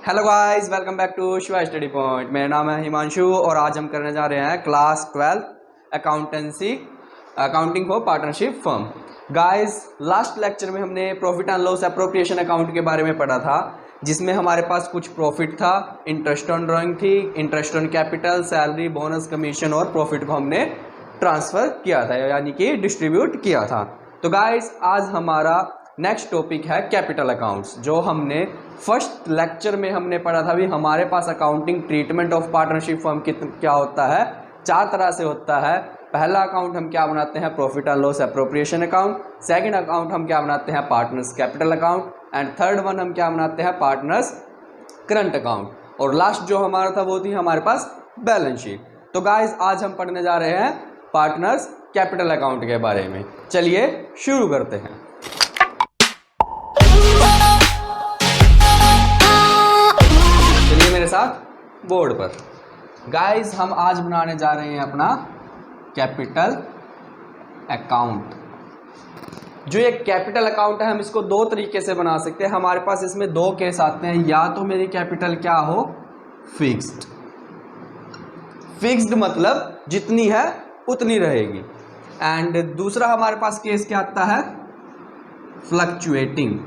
Hello guys, welcome back to Shiva study point. मेरा नाम है हिमांशु और आज हम करने जा रहे हैं class 12 accountancy accounting for partnership firm. Guys, last lecture में हमने profit and loss appropriation account के बारे में पढ़ा था, जिसमें हमारे पास कुछ प्रॉफिट था, इंटरेस्ट ऑन ड्राइंग थी, interest on capital, salary, bonus, commission और प्रॉफिट को हमने ट्रांसफ़र किया था, यानी कि डिस्ट्रीब्यूट किया था। तो गाइस, आज हमारा नेक्स्ट टॉपिक है कैपिटल अकाउंट्स, जो हमने फर्स्ट लेक्चर में हमने पढ़ा था। भी हमारे पास accounting treatment of partnership firm क्या होता है, 4 तरह से होता है। पहला अकाउंट हम क्या बनाते हैं, profit and loss appropriation account. Second account हम क्या बनाते हैं, partners capital account. And third one हम क्या बनाते हैं, पार्टनर्स करंट अकाउंट। और लास्ट जो हमारा था वो थी हमारे पास बैलेंस शीट। तो गाइस, आज हम पढ़ने जा रहे हैं पार्टनर्स कैपिटल अकाउंट के बारे में। चलिए शुरू करते हैं। मेरे साथ बोर्ड पर गाइस, हम आज बनाने जा रहे हैं अपना कैपिटल अकाउंट। जो ये कैपिटल अकाउंट है, हम इसको 2 तरीके से बना सकते हैं। हमारे पास इसमें 2 केस आते हैं, या तो मेरी कैपिटल क्या हो, फिक्स्ड। फिक्स्ड मतलब जितनी है उतनी रहेगी। एंड दूसरा हमारे पास केस क्या आता है, फ्लक्चुएटिंग।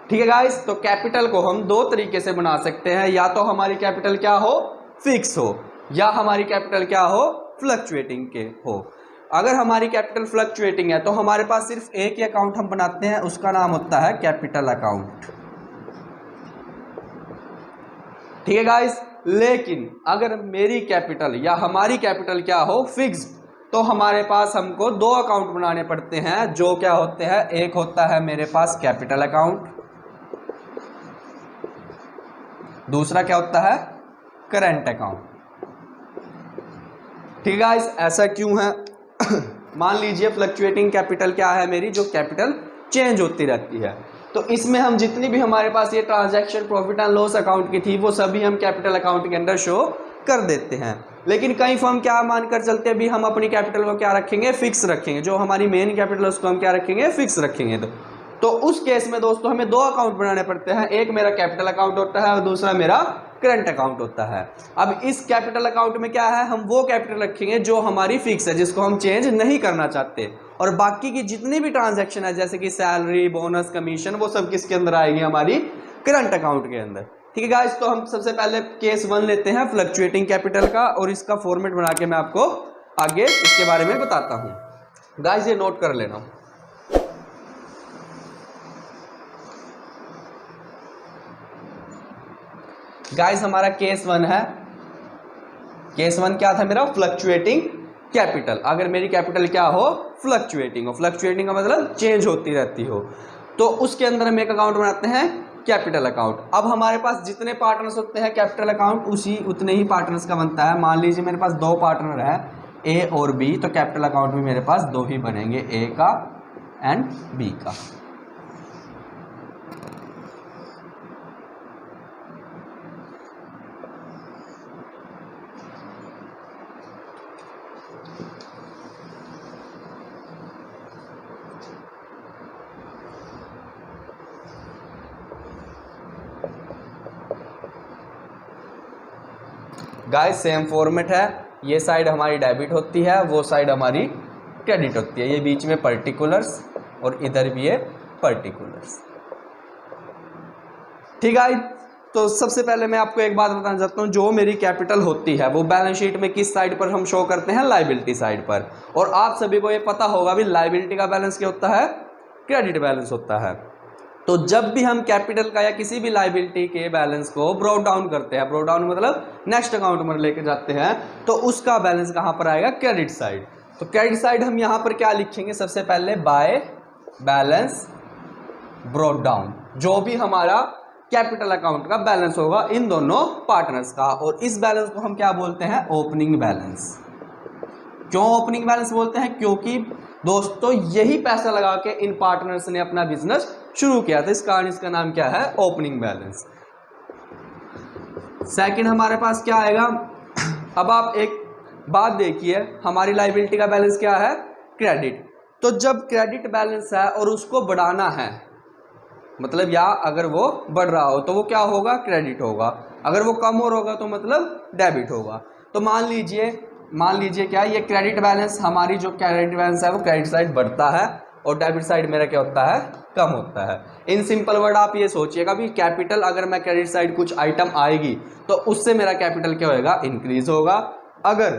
ठीक है गाइस, तो कैपिटल को हम 2 तरीके से बना सकते हैं, या तो हमारी कैपिटल क्या हो, फिक्स हो, या हमारी कैपिटल क्या हो, फ्लक्चुएटिंग के हो। अगर हमारी कैपिटल फ्लक्चुएटिंग है तो हमारे पास सिर्फ एक ही अकाउंट हम बनाते हैं, उसका नाम होता है कैपिटल अकाउंट। ठीक है गाइस, लेकिन अगर मेरी कैपिटल या हमारी कैपिटल क्या हो, फिक्स्ड, तो हमारे पास हमको 2 अकाउंट बनाने पड़ते हैं, जो क्या होते हैं, एक होता है मेरे पास कैपिटल अकाउंट, दूसरा क्या होता है, करंट अकाउंट। ठीक है गाइस, ऐसा क्यों है? मान लीजिए फ्लक्चुएटिंग कैपिटल क्या है मेरी, जो कैपिटल चेंज होती रहती है। तो इसमें हम जितनी भी हमारे पास ये transaction profit and loss account की थी, वो सभी हम कैपिटल अकाउंट के अंदर शो कर देते हैं। लेकिन कई फर्म क्या मानकर चलते हैं, भी हम अपनी कैपिटल को क्या रखेंगे, फिक्स रखेंगे। जो हमारी मेन कैपिटल उसको हम क्या रखेंगे, फिक्स रखेंगे। तो उस केस में दोस्तों हमें 2 अकाउंट बनाने पड़ते हैं, एक मेरा कैपिटल अकाउंट होता है और दूसरा मेरा करंट अकाउंट होता है। अब इस कैपिटल अकाउंट में क्या है, हम वो कैपिटल रखेंगे जो हमारी फिक्स है, जिसको हम चेंज नहीं करना चाहते। और बाकी की जितनी भी ट्रांजैक्शन है, जैसे कि सैलरी, बोनस, कमीशन, वो सब किसके अंदर आएगी, हमारी करंट अकाउंट के अंदर। ठीक है गाइस, तो हम सबसे पहले केस 1 लेते हैं फ्लक्चुएटिंग कैपिटल का, और इसका फॉर्मेट बना के मैं आपको आगे इसके बारे में बताता हूं। गाइस, ये नोट कर लेना। गाइस, हमारा केस 1 है। केस 1 क्या था मेरा, फ्लक्चुएटिंग कैपिटल। अगर मेरी कैपिटल क्या हो, फ्लक्चुएटिंग हो, फ्लक्चुएटिंग का मतलब चेंज होती रहती हो, तो उसके अंदर हम एक अकाउंट बनाते हैं, कैपिटल अकाउंट। अब हमारे पास जितने पार्टनर्स होते हैं, कैपिटल अकाउंट उतने ही पार्टनर्स का बनता है। मान लीजिए मेरे पास 2 पार्टनर है, ए और बी, तो कैपिटल अकाउंट में मेरे पास 2 ही बनेंगे, ए का एंड बी का। गाइस, सेम फॉर्मेट है। ये साइड हमारी डेबिट होती है, वो साइड हमारी क्रेडिट होती है। ये बीच में पर्टिकुलर्स और इधर भी है पर्टिकुलर्स। ठीक है, तो सबसे पहले मैं आपको एक बात बताना चाहता हूँ, जो मेरी कैपिटल होती है वो बैलेंस शीट में किस साइड पर हम शो करते हैं, लायबिलिटी साइड पर। और आप सभी को ये पता होगा भी लायबिलिटी का बैलेंस क्या होता है, क्रेडिट बैलेंस होता है। तो जब भी हम कैपिटल का या किसी भी लायबिलिटी के बैलेंस को ब्रॉट डाउन करते हैं, ब्रॉट डाउन मतलब नेक्स्ट अकाउंट में लेके जाते हैं, तो उसका बैलेंस कहाँ पर आएगा, क्रेडिट साइड। तो क्रेडिट साइड हम यहाँ पर क्या लिखेंगे, सबसे पहले बाय बैलेंस ब्रॉट डाउन। जो भी हमारा कैपिटल अकाउंट का बैलेंस होगा इन दोनों पार्टनर्स का, और इस बैलेंस को हम क्या बोलते हैं, ओपनिंग बैलेंस। क्यों ओपनिंग बैलेंस बोलते हैं, क्योंकि दोस्तों यही पैसा लगा के इन पार्टनर्स ने अपना बिजनेस शुरू किया था, इस कारण इसका नाम क्या है, ओपनिंग बैलेंस। सेकंड हमारे पास क्या आएगा, अब आप एक बात देखिए, हमारी लायबिलिटी का बैलेंस क्या है, क्रेडिट। तो जब क्रेडिट बैलेंस है और उसको बढ़ाना है, मतलब या अगर वो बढ़ रहा हो तो वो क्या होगा, क्रेडिट होगा, अगर वो कम हो होगा तो मतलब डेबिट होगा। तो मान लीजिए क्या, ये क्रेडिट बैलेंस, हमारी जो क्रेडिट बैलेंस है वो क्रेडिट साइड बढ़ता है और डेबिट साइड मेरा क्या होता है, कम होता है। इन सिंपल वर्ड आप ये सोचिएगा भी कैपिटल, अगर मैं क्रेडिट साइड कुछ आइटम आएगी तो उससे मेरा कैपिटल क्या होगा, इंक्रीज होगा। अगर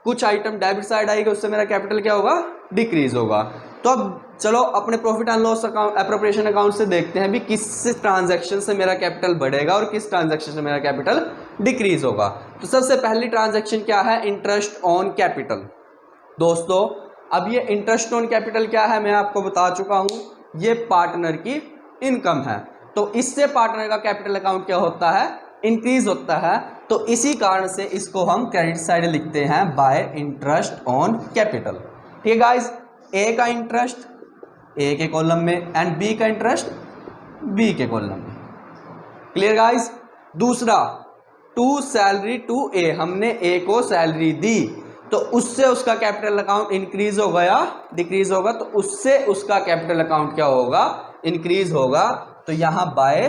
कुछ आइटम डेबिट साइड आएगी उससे मेरा कैपिटल क्या होगा, डिक्रीज होगा। तो अब चलो अपने profit and loss account, appropriation account से देखते हैं भी किस ट्रांजैक्शन से मेरा कैपिटल बढ़ेगा और किस ट्रांजैक्शन से मेरा कैपिटल डिक्रीज होगा। तो सबसे पहली ट्रांजैक्शन क्या है, इंटरेस्ट ऑन कैपिटल। दोस्तों अब ये इंटरेस्ट ऑन कैपिटल क्या है, मैं आपको बता चुका हूं, ये पार्टनर की इनकम है। तो इससे पार्टनर का कैपिटल अकाउंट क्या होता है, इंक्रीज होता है। तो इसी कारण से इसको हम क्रेडिट साइड लिखते हैं बाय इंटरेस्ट ऑन कैपिटल। ठीक है गाइस, ए का इंटरेस्ट ए के कॉलम में एंड बी का इंटरेस्ट बी के कॉलम में। Clear guys. दूसरा, टू सैलरी टू ए, हमने ए को सैलरी दी तो उससे उसका कैपिटल अकाउंट इंक्रीज होगा या डिक्रीज होगा, तो उससे उसका कैपिटल अकाउंट क्या होगा, इंक्रीज होगा। तो यहां बाय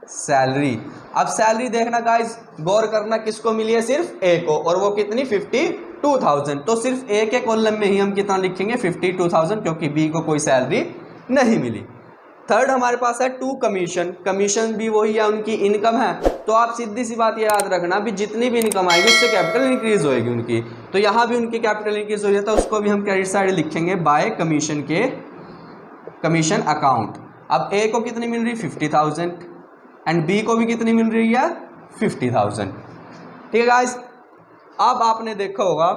सैलरी। अब सैलरी देखना गाइस, गौर करना किसको मिली है, सिर्फ ए को, और वो कितनी, 52,000। तो सिर्फ ए के कॉलम में ही हम कितना लिखेंगे, 52,000, क्योंकि बी को कोई सैलरी नहीं मिली। थर्ड हमारे पास है टू कमीशन, कमीशन भी वही है, उनकी इनकम है। तो आप सीधी सी बात ये याद रखना भी जितनी भी इनकम आएगी उससे कैपिटल इंक्रीज होएगी उनकी। तो यहाँ भी उनकी कैपिटल इंक्रीज हो जाता है, उसको भी हम क्रेडिट साइड लिखेंगे बाय कमीशन के कमीशन अकाउंट। अब ए को कितनी मिल रही, 50,000 एंड बी को भी कितनी मिल रही है, 50,000। ठीक है गाइस। अब आपने देखा होगा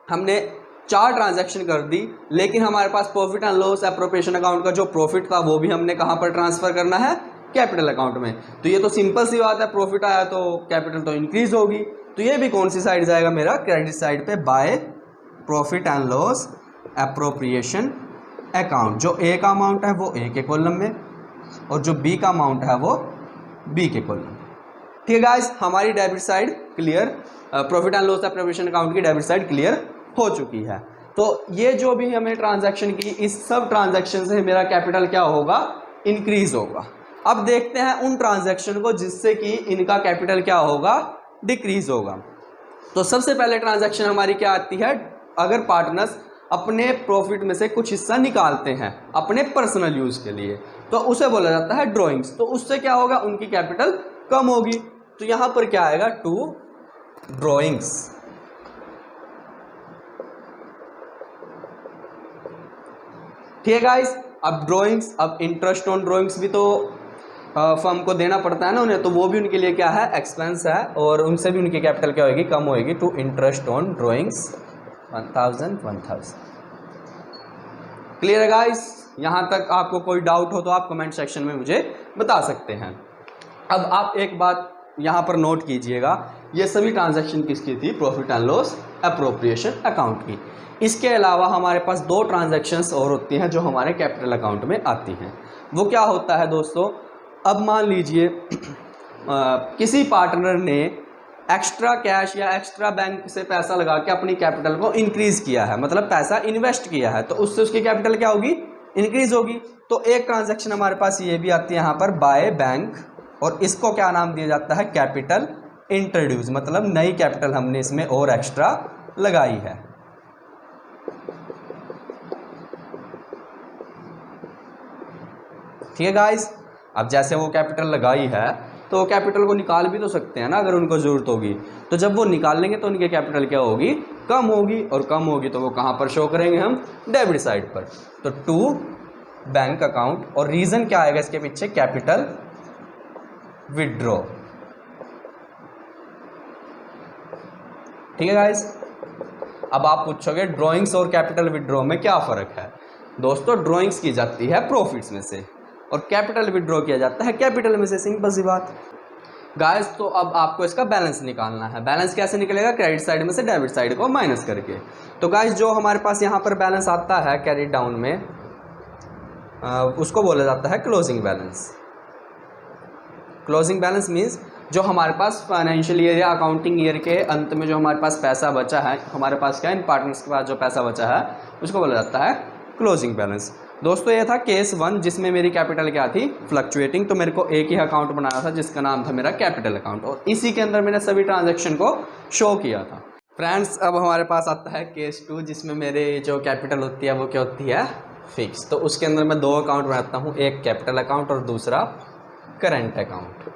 हमने 4 ट्रांजैक्शन कर दी, लेकिन हमारे पास profit and loss appropriation account का जो प्रॉफिट था वो भी हमने कहाँ पर ट्रांसफर करना है, कैपिटल अकाउंट में। तो ये तो सिंपल सी बात है, प्रॉफिट आया तो कैपिटल तो इंक्रीज होगी। तो ये भी कौन सी साइड जाएगा, मेरा क्रेडिट साइड पे bye profit and loss appropriation account. जो ए का अमाउंट है वो ए के कॉलम में और जो बी का अमाउंट है वो बी के कॉलम में। ठीक है गाइस, हमारी debit side clear, profit and loss appropriation account की डेबिट साइड क्लियर हो चुकी है। तो ये जो भी हमें ट्रांजैक्शन की, इस सब ट्रांजैक्शन से मेरा कैपिटल क्या होगा, इंक्रीज होगा। अब देखते हैं उन ट्रांजैक्शन को जिससे कि इनका कैपिटल क्या होगा, डिक्रीज होगा। तो सबसे पहले ट्रांजैक्शन हमारी क्या आती है, अगर पार्टनर्स अपने प्रॉफिट में से कुछ हिस्सा निकालते हैं अपने पर्सनल यूज के लिए, तो उसे बोला जाता है ड्रॉइंग्स। तो उससे क्या होगा, उनकी कैपिटल कम होगी। तो यहां पर क्या आएगा, टू ड्रॉइंग्स। ठीक है गाइस। अब ड्रॉइंग्स, अब इंटरेस्ट ऑन ड्रॉइंग्स भी तो फर्म को देना पड़ता है ना उन्हें, तो वो भी उनके लिए क्या है, एक्सपेंस है, और उनसे भी उनकी कैपिटल क्या होगी, कम होगी। To interest on drawings 1,000। Clear है गाइस। यहां तक आपको कोई डाउट हो तो आप कमेंट सेक्शन में मुझे बता सकते हैं। अब आप एक बात यहां पर नोट कीजिएगा, ये सभी ट्रांजैक्शन किसकी थी, profit and loss appropriation account की। इसके अलावा हमारे पास 2 ट्रांजैक्शंस और होती हैं जो हमारे कैपिटल अकाउंट में आती हैं। वो क्या होता है दोस्तों, अब मान लीजिए किसी पार्टनर ने एक्स्ट्रा कैश या एक्स्ट्रा बैंक से पैसा लगा के अपनी कैपिटल को इंक्रीज किया है, मतलब पैसा इन्वेस्ट किया है, तो उससे उसकी कैपिटल क्या होगी, इंक्रीज होगी। तो एक ट्रांजैक्शन हमारे पास ये भी आती है यहाँ पर बाय बैंक, और इसको क्या नाम दिया जाता है, कैपिटल इंट्रोड्यूस, मतलब नई कैपिटल हमने इसमें और एक्स्ट्रा लगाई है। ठीक है गाइस। अब जैसे वो कैपिटल लगाई है तो वो कैपिटल को निकाल भी तो सकते हैं ना अगर उनको ज़रूरत होगी। तो जब वो निकालेंगे तो उनकी कैपिटल क्या होगी, कम होगी, और कम होगी तो वो कहाँ पर शो करेंगे, हम डेबिट साइड पर। तो टू बैंक अकाउंट, और रीज़न क्या आएगा इसके पीछे, कैपिटल विड्रॉ। ठीक है गाइस। अब आप पूछोगे ड्राइंग्स और कैपिटल विड्रॉ में क्या फ़र्क है। दोस्तों ड्राइंग्स की जाती है प्रॉफिट्स में से और कैपिटल विड्रॉ किया जाता है कैपिटल में से, सिंपल सी बात गाइस। तो अब आपको इसका बैलेंस निकालना है। बैलेंस कैसे निकलेगा, क्रेडिट साइड में से डेबिट साइड को माइनस करके। तो गाइस जो हमारे पास यहाँ पर बैलेंस आता है कैरी डाउन में, उसको बोला जाता है closing balance. Closing balance means जो हमारे पास फाइनेंशियल ईयर या अकाउंटिंग ईयर के अंत में जो हमारे पास पैसा बचा है, हमारे पास क्या इन पार्टनर्स के पास जो पैसा बचा है उसको बोला जाता है क्लोजिंग बैलेंस। दोस्तों ये था केस 1 जिसमें मेरी कैपिटल क्या थी, फ्लक्चुएटिंग। तो मेरे को एक ही अकाउंट बनाया था जिसका नाम था मेरा कैपिटल अकाउंट, और इसी के अंदर मैंने सभी ट्रांजैक्शन को शो किया था। फ्रेंड्स अब हमारे पास आता है केस 2 जिसमें मेरे जो कैपिटल होती है वो क्या होती है, फिक्स। तो उसके अंदर मैं दो अकाउंट बनाता हूँ, एक कैपिटल अकाउंट और दूसरा करंट अकाउंट।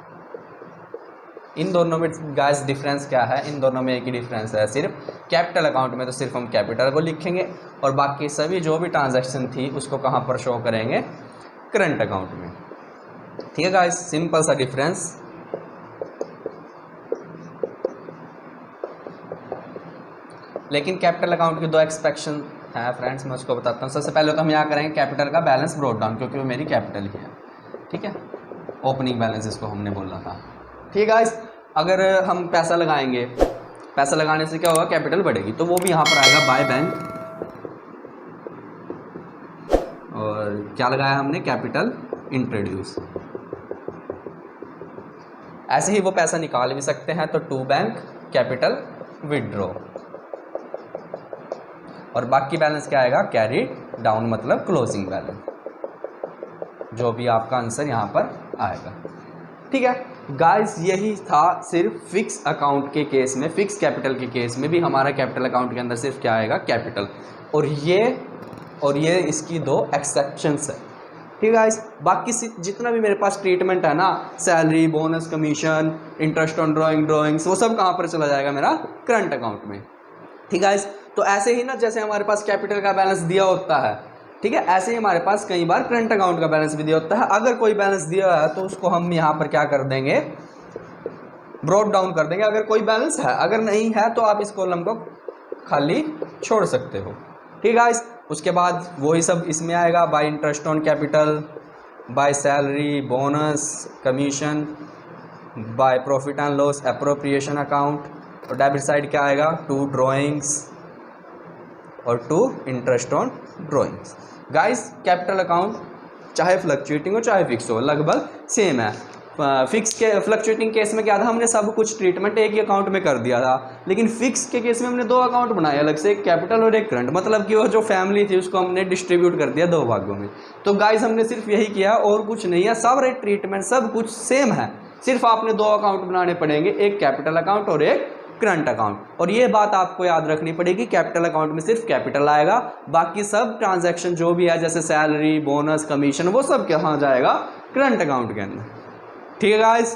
इन दोनों में गाइस डिफरेंस क्या है, इन दोनों में एक ही डिफरेंस है, सिर्फ कैपिटल अकाउंट में तो सिर्फ हम कैपिटल को लिखेंगे और बाकी सभी जो भी ट्रांजैक्शन थी उसको कहाँ पर शो करेंगे, करंट अकाउंट में। ठीक है गाइस, सिंपल सा डिफरेंस। लेकिन कैपिटल अकाउंट की दो एक्सपेक्शन है फ्रेंड्स, मैं उसको बताता हूँ। सबसे पहले तो हम यहाँ करेंगे कैपिटल का बैलेंस ब्रोट डाउन, क्योंकि वो मेरी कैपिटल ही है। ठीक है, ओपनिंग बैलेंस इसको हमने बोला था। ठीक है गाइस, अगर हम पैसा लगाएंगे, पैसा लगाने से क्या होगा, कैपिटल बढ़ेगी, तो वो भी यहाँ पर आएगा बाय बैंक। और क्या लगाया हमने, कैपिटल इंट्रोड्यूस। ऐसे ही वो पैसा निकाल भी सकते हैं, तो टू बैंक कैपिटल विड्रॉ। और बाकी बैलेंस क्या आएगा, कैरी डाउन, मतलब क्लोजिंग बैलेंस, जो भी आपका आंसर यहाँ पर आएगा। ठीक है गाइस, यही था सिर्फ फिक्स अकाउंट के केस में। फिक्स कैपिटल के केस में भी हमारा कैपिटल अकाउंट के अंदर सिर्फ क्या आएगा, कैपिटल। और ये इसकी दो एक्सेप्शंस है। ठीक है गाइस, बाकी जितना भी मेरे पास ट्रीटमेंट है ना, salary, bonus, commission, interest on drawings, वो सब कहाँ पर चला जाएगा, मेरा करंट अकाउंट में। ठीक है गाइस, तो ऐसे ही ना जैसे हमारे पास कैपिटल का बैलेंस दिया होता है, ठीक है, ऐसे ही हमारे पास कई बार करंट अकाउंट का बैलेंस भी दिया होता है। अगर कोई बैलेंस दिया है तो उसको हम यहाँ पर क्या कर देंगे, ब्रोट डाउन कर देंगे, अगर कोई बैलेंस है। अगर नहीं है तो आप इस कॉलम को खाली छोड़ सकते हो। ठीक है, उसके बाद वही सब इसमें आएगा, by interest on capital, by salary, bonus, commission, by profit and loss, appropriation account, और डेबिट साइड क्या आएगा, टू ड्रॉइंग्स और to interest on drawings. Guys, capital account चाहे फ्लक्चुएटिंग हो चाहे फिक्स हो, लगभग सेम है। फिक्स के फ्लक्चुएटिंग केस में क्या था, हमने सब कुछ ट्रीटमेंट एक ही अकाउंट में कर दिया था, लेकिन फिक्स के केस में हमने दो अकाउंट बनाए अलग से, एक कैपिटल और एक करंट। मतलब कि वो जो फैमिली थी उसको हमने डिस्ट्रीब्यूट कर दिया दो भागों में। तो गाइस हमने सिर्फ यही किया और कुछ नहीं है, सब रेट ट्रीटमेंट सब कुछ सेम है, सिर्फ आपने दो अकाउंट बनाने पड़ेंगे, एक कैपिटल अकाउंट और एक करंट अकाउंट। और ये बात आपको याद रखनी पड़ेगी, कैपिटल अकाउंट में सिर्फ कैपिटल आएगा, बाकी सब ट्रांजैक्शन जो भी है जैसे सैलरी, बोनस, कमीशन, वो सब कहाँ जाएगा, करंट अकाउंट के अंदर। ठीक है गाइस।